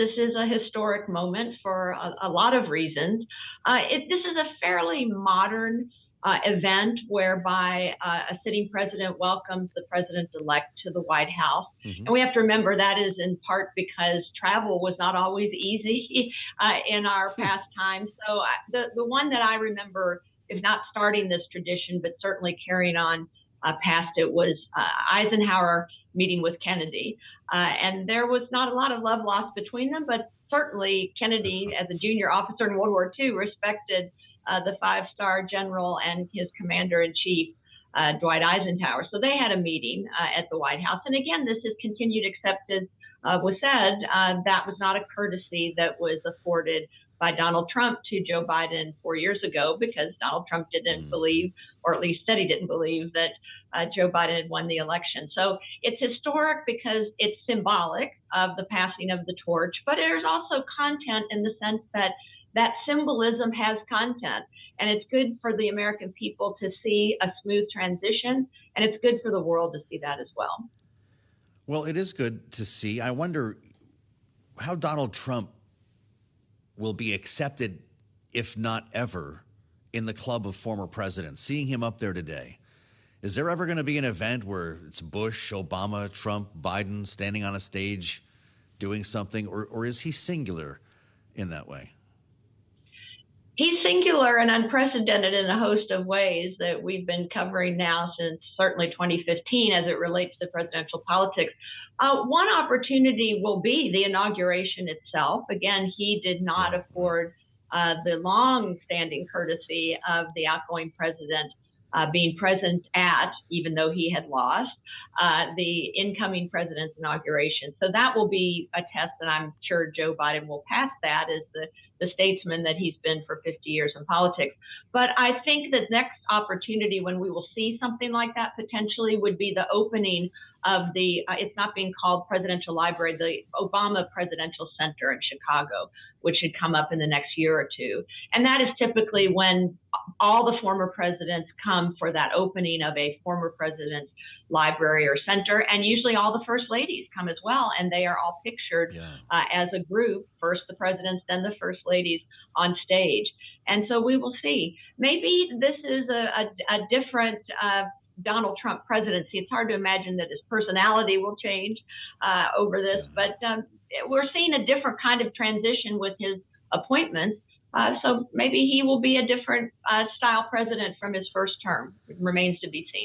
this is a historic moment for a lot of reasons. This is a fairly modern event whereby a sitting president welcomes the president-elect to the White House. Mm-hmm. And we have to remember that is in part because travel was not always easy in our past times. So the one that I remember, if not starting this tradition, but certainly carrying on past it, was Eisenhower meeting with Kennedy. And there was not a lot of love lost between them, but certainly Kennedy, as a junior officer in World War II, respected the five-star general and his commander-in-chief, Dwight Eisenhower. So they had a meeting at the White House. And again, this is continued, except as was said, that was not a courtesy that was afforded by Donald Trump to Joe Biden 4 years ago, because Donald Trump didn't believe, or at least said he didn't believe, that Joe Biden had won the election. So it's historic because it's symbolic of the passing of the torch, but there's also content in the sense that that symbolism has content, and it's good for the American people to see a smooth transition, and it's good for the world to see that as well. Well, it is good to see. I wonder how Donald Trump will be accepted, if not ever, in the club of former presidents. Seeing him up there today, is there ever going to be an event where it's Bush, Obama, Trump, Biden standing on a stage doing something, or is he singular in that way? He's singular and unprecedented in a host of ways that we've been covering now since certainly 2015 as it relates to presidential politics. One opportunity will be the inauguration itself. Again, he did not afford the long-standing courtesy of the outgoing president being present at, even though he had lost, the incoming president's inauguration. So that will be a test, and I'm sure Joe Biden will pass that as the statesman that he's been for 50 years in politics. But I think the next opportunity when we will see something like that potentially would be the opening of the, it's not being called Presidential Library, the Obama Presidential Center in Chicago, which should come up in the next year or two. And that is typically when all the former presidents come for that opening of a former president's library or center. And usually all the first ladies come as well. And they are all pictured as a group, first the presidents, then the first ladies on stage. And so we will see. Maybe this is a different Donald Trump presidency. It's hard to imagine that his personality will change over this, but we're seeing a different kind of transition with his appointments. So maybe he will be a different style president from his first term. It remains to be seen.